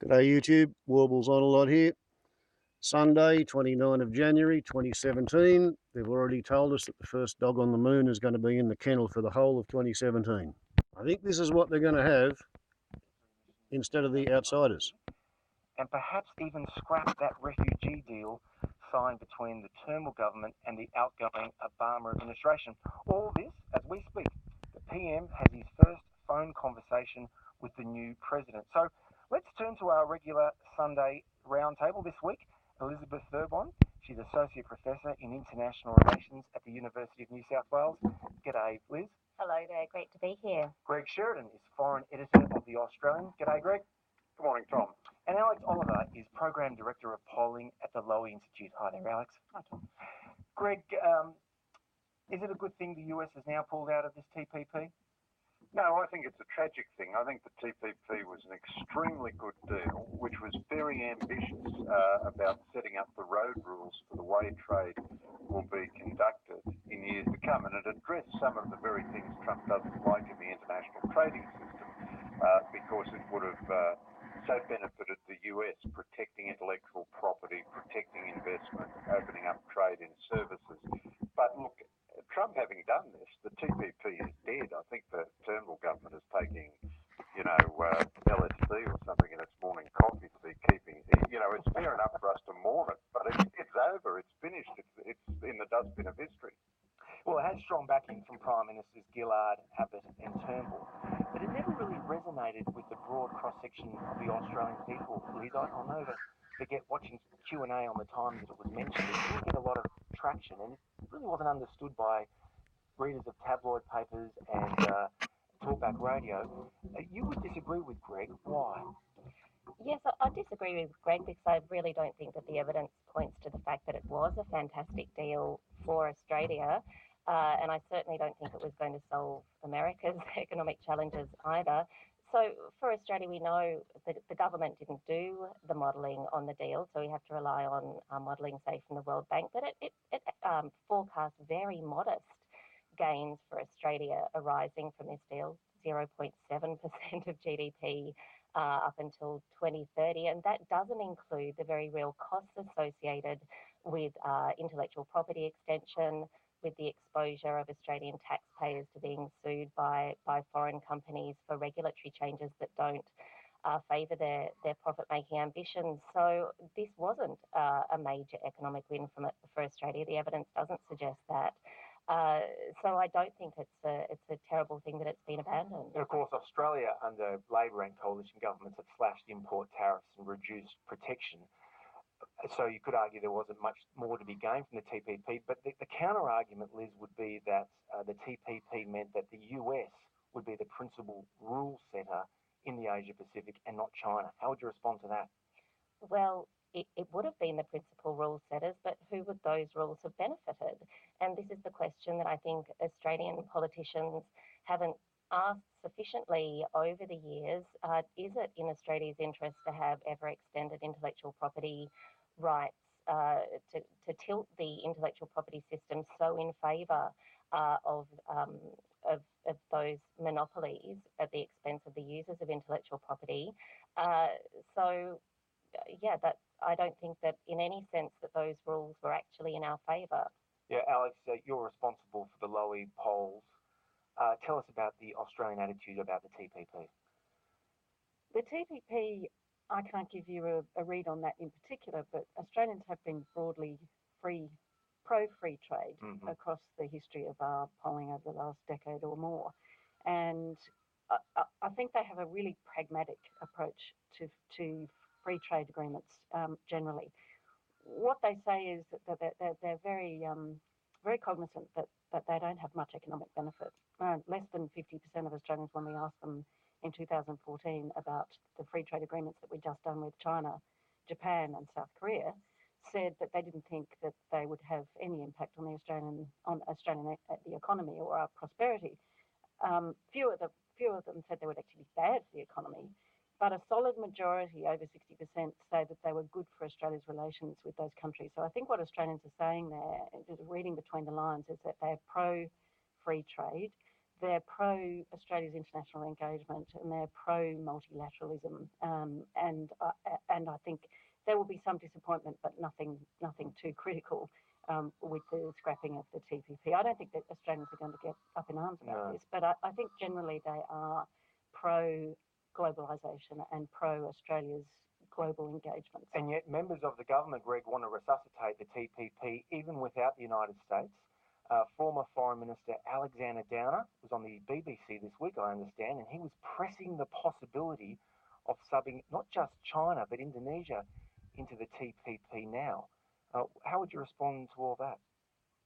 G'day YouTube, Warbles on a lot here. Sunday, 29th of January 2017. They've already told us that the first dog on the moon is going to be in the kennel for the whole of 2017. I think this is what they're going to have instead of the outsiders. And perhaps even scrap that refugee deal signed between the Turnbull government and the outgoing Obama administration. All this, as we speak, the PM has his first phone conversation with the new president. So let's turn to our regular Sunday roundtable this week. Elizabeth Thurbon, she's Associate Professor in International Relations at the University of New South Wales. G'day, Liz. Hello there, great to be here. Greg Sheridan is Foreign Editor of The Australian. G'day, Greg. Good morning, Tom. And Alex Oliver is Program Director of Polling at the Lowy Institute. Hi there, Alex. Hi, Tom. Greg, is it a good thing the US has now pulled out of this TPP? No, I think it's a tragic thing. I think the TPP was an extremely good deal, which was very ambitious about setting up the road rules for the way trade will be conducted in years to come. And it addressed some of the very things Trump doesn't like in the international trading system because it would have so benefited the US, protecting intellectual property, protecting investment, opening up trade in services. But look, Trump having done this, the TPP is dead. I think the Turnbull government is taking, LSD or something in its morning coffee to be keeping. It's fair enough for us to mourn it, but it's over. It's finished. It's in the dustbin of history. Well, it had strong backing from Prime Ministers Gillard, Abbott and Turnbull, but it never really resonated with the broad cross-section of the Australian people. Liz, I'll never forget watching Q&A on the time that it was mentioned. It didn't get a lot of traction, and it really wasn't understood by readers of tabloid papers and talkback radio. You would disagree with Greg. Why? Yes, I disagree with Greg because I really don't think that the evidence points to the fact that it was a fantastic deal for Australia. And I certainly don't think it was going to solve America's economic challenges either. So for Australia, we know that the government didn't do the modelling on the deal, so we have to rely on modelling, say, from the World Bank. But it forecasts very modest gains for Australia arising from this deal, 0.7% of GDP up until 2030, and that doesn't include the very real costs associated with intellectual property extension, with the exposure of Australian taxpayers to being sued by foreign companies for regulatory changes that don't favour their profit-making ambitions. So this wasn't a major economic win for Australia. The evidence doesn't suggest that. So I don't think it's a terrible thing that it's been abandoned. And of course, Australia under Labor and coalition governments have slashed import tariffs and reduced protection. So you could argue there wasn't much more to be gained from the TPP, but the counter argument, Liz, would be that the TPP meant that the US would be the principal rule setter in the Asia Pacific and not China. How would you respond to that? Well, it would have been the principal rule setters, but who would those rules have benefited? And this is the question that I think Australian politicians haven't asked sufficiently over the years. Is it in Australia's interest to have ever extended intellectual property rights, to tilt the intellectual property system so in favour of those monopolies at the expense of the users of intellectual property? That I don't think that in any sense that those rules were actually in our favour. Yeah, Alex, you're responsible for the Lowy polls. Tell us about the Australian attitude about the TPP. The TPP, I can't give you a read on that in particular, but Australians have been broadly pro-free trade across the history of our polling over the last decade or more. And I think they have a really pragmatic approach to free trade agreements generally. What they say is that they're very cognizant that they don't have much economic benefit. Less than 50% of Australians, when we asked them in 2014 about the free trade agreements that we'd just done with China, Japan and South Korea, said that they didn't think that they would have any impact on the economy or our prosperity. Few of them said they would actually be bad for the economy, but a solid majority, over 60%, say that they were good for Australia's relations with those countries. So I think what Australians are saying there, just reading between the lines, is that they're pro-free trade. they're pro Australia's international engagement and they're pro multilateralism. And I think there will be some disappointment, but nothing too critical with the scrapping of the TPP. I don't think that Australians are going to get up in arms about this, but I think generally they are pro globalisation and pro Australia's global engagements. And yet members of the government, Greg, want to resuscitate the TPP even without the United States. Former Foreign Minister Alexander Downer was on the BBC this week, I understand, and he was pressing the possibility of subbing not just China but Indonesia into the TPP now. How would you respond to all that?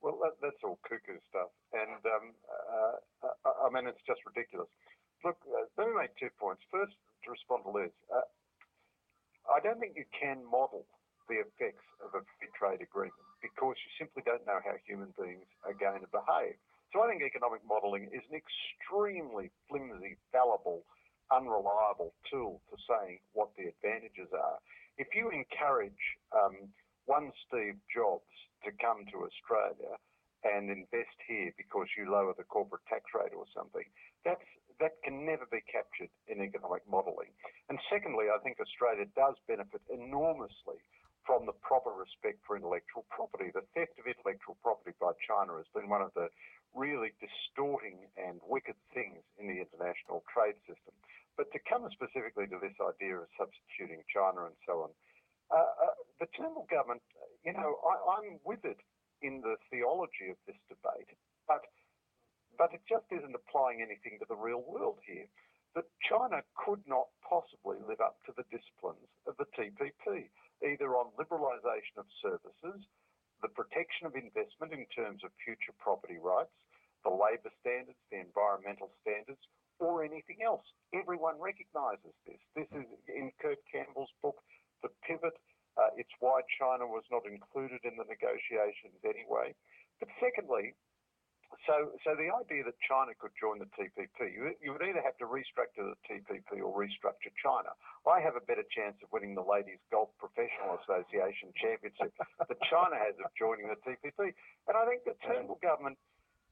Well, that's all cuckoo stuff, and I mean, it's just ridiculous. Look, let me make 2 points. First, to respond to Liz, I don't think you can model the effects of a free trade agreement because you simply don't know how human beings are going to behave. So I think economic modelling is an extremely flimsy, fallible, unreliable tool for saying what the advantages are. If you encourage one Steve Jobs to come to Australia and invest here because you lower the corporate tax rate or something, that can never be captured in economic modelling. And secondly, I think Australia does benefit enormously from the proper respect for intellectual property. The theft of intellectual property by China has been one of the really distorting and wicked things in the international trade system. But to come specifically to this idea of substituting China and so on, the Turnbull government, I'm with it in the theology of this debate, but it just isn't applying anything to the real world here. That China could not possibly live up to the disciplines of the TPP, either on liberalisation of services, the protection of investment in terms of future property rights, the labour standards, the environmental standards, or anything else. Everyone recognises this. This is in Kurt Campbell's book, The Pivot. It's why China was not included in the negotiations anyway. But secondly, so the idea that China could join the TPP, you would either have to restructure the TPP or restructure China. I have a better chance of winning the Ladies Golf Professional Association Championship than China has of joining the TPP. And I think the Turnbull government,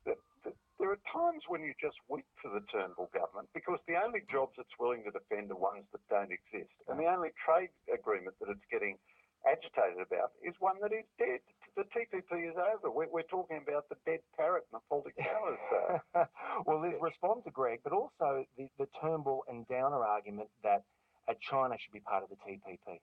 there are times when you just weep for the Turnbull government because the only jobs it's willing to defend are ones that don't exist. And the only trade agreement that it's getting agitated about is one that is dead. The TPP is over. We're talking about the dead parrot and the faulty towers. Well, Liz, respond to Greg, but also the Turnbull and Downer argument that China should be part of the TPP.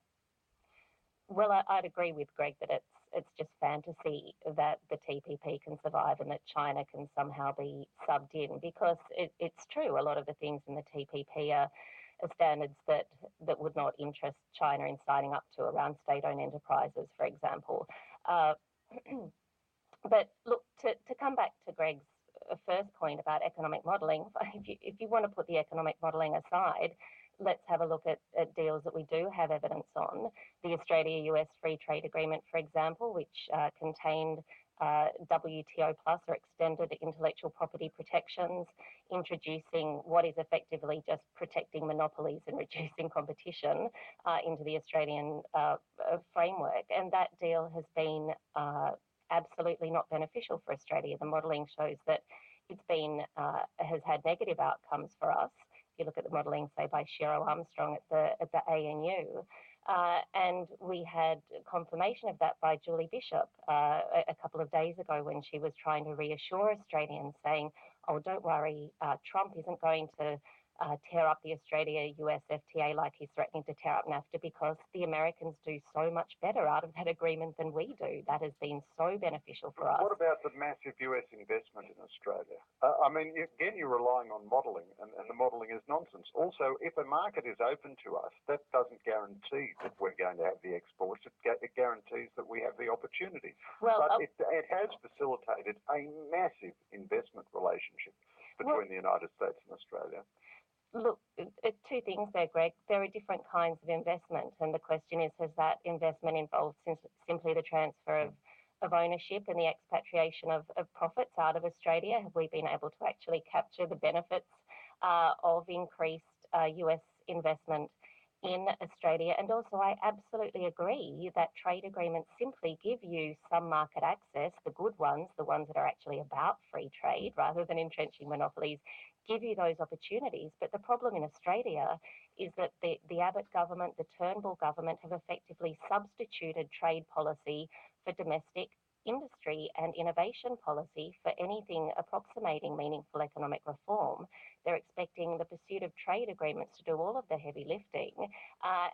Well, I'd agree with Greg that it's just fantasy that the TPP can survive and that China can somehow be subbed in, because it's true. A lot of the things in the TPP are standards that would not interest China in signing up to, around state-owned enterprises, for example. But look, to come back to Greg's first point about economic modelling, if you want to put the economic modelling aside, let's have a look at deals that we do have evidence on. The Australia-US Free Trade Agreement, for example, which contained WTO plus, or extended intellectual property protections, introducing what is effectively just protecting monopolies and reducing competition into the Australian framework. And that deal has been absolutely not beneficial for Australia. The modelling shows that it's been has had negative outcomes for us. If you look at the modelling, say, by Shero Armstrong at the ANU. And we had confirmation of that by Julie Bishop a couple of days ago when she was trying to reassure Australians, saying, oh, don't worry, Trump isn't going to tear up the Australia-US FTA like he's threatening to tear up NAFTA, because the Americans do so much better out of that agreement than we do. That has been so beneficial for us. What about the massive US investment in Australia? I mean, again, you're relying on modelling, and the modelling is nonsense. Also, if a market is open to us, that doesn't guarantee that we're going to have the exports. It guarantees that we have the opportunity. Well, but it has facilitated a massive investment relationship between the United States and Australia. Look, two things there, Greg. There are different kinds of investment, and the question is, has that investment involved simply the transfer of ownership and the expatriation of profits out of Australia? Have we been able to actually capture the benefits of increased US investment in Australia. And also, I absolutely agree that trade agreements simply give you some market access, the good ones, the ones that are actually about free trade rather than entrenching monopolies, give you those opportunities. But the problem in Australia is that the Abbott government, the Turnbull government have effectively substituted trade policy for domestic industry and innovation policy for anything approximating meaningful economic reform. They're expecting the pursuit of trade agreements to do all of the heavy lifting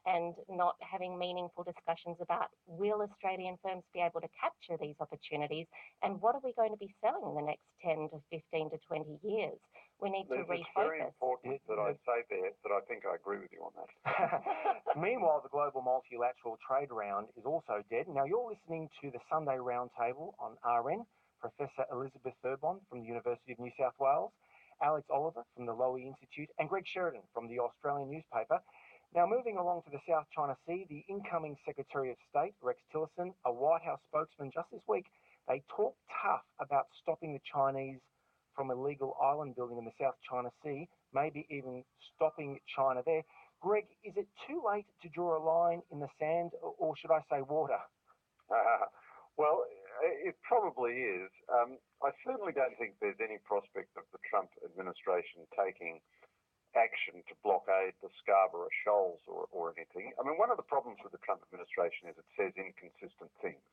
and not having meaningful discussions about will Australian firms be able to capture these opportunities and what are we going to be selling in the next 10 to 15 to 20 years. We need to refocus. It's very important that I say there that I think I agree with you on that. Meanwhile, the global multilateral trade round is also dead. Now, you're listening to the Sunday Roundtable on RN. Professor Elizabeth Thurbon from the University of New South Wales, Alex Oliver from the Lowy Institute, and Greg Sheridan from the Australian newspaper. Now, moving along to the South China Sea, the incoming Secretary of State, Rex Tillerson, a White House spokesman just this week, they talked tough about stopping the Chinese from illegal island building in the South China Sea, maybe even stopping China there. Greg, is it too late to draw a line in the sand, or should I say water? Well, it probably is. I certainly don't think there's any prospect of the Trump administration taking action to blockade the Scarborough Shoals or anything. I mean, one of the problems with the Trump administration is it says inconsistent things.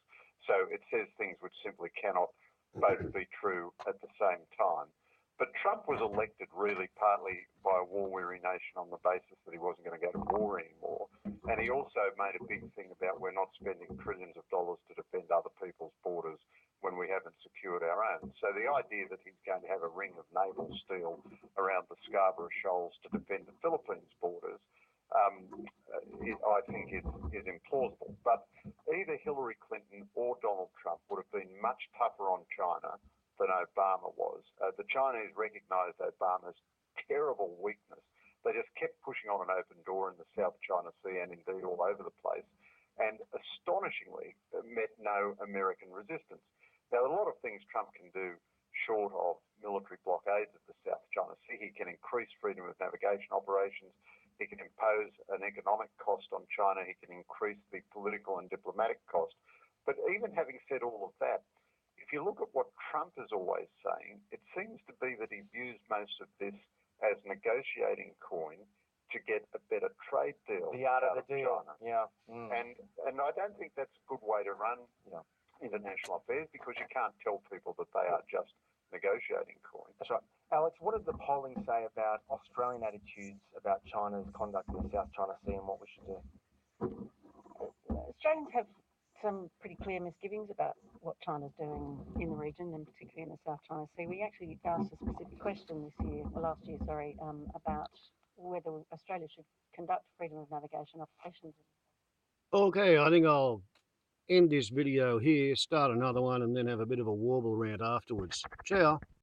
So it says things which simply cannot both be true at the same time. But Trump was elected really partly by a war-weary nation on the basis that he wasn't going to go to war anymore. And he also made a big thing about we're not spending trillions of dollars to defend other people's borders when we haven't secured our own. So the idea that he's going to have a ring of naval steel around the Scarborough Shoals to defend the Philippines borders, I think is implausible. But either Hillary Clinton or Donald Trump would have been much tougher on China than Obama was. The Chinese recognised Obama's terrible weakness. They just kept pushing on an open door in the South China Sea and indeed all over the place, and astonishingly met no American resistance. Now, a lot of things Trump can do short of military blockades of the South China Sea. He can increase freedom of navigation operations. He can impose an economic cost on China. He can increase the political and diplomatic cost. But even having said all of that, if you look at what Trump is always saying, it seems to be that he views most of this as negotiating coin to get a better trade deal. The art of the deal. China. Yeah. And I don't think that's a good way to run international affairs, because you can't tell people that they are just negotiating coin. That's right. Alex, what does the polling say about Australian attitudes about China's conduct in the South China Sea and what we should do? Australians have some pretty clear misgivings about what China's doing in the region, and particularly in the South China Sea. We actually asked a specific question last year, about whether Australia should conduct freedom of navigation operations. Okay, I think I'll end this video here, start another one, and then have a bit of a warble rant afterwards. Ciao.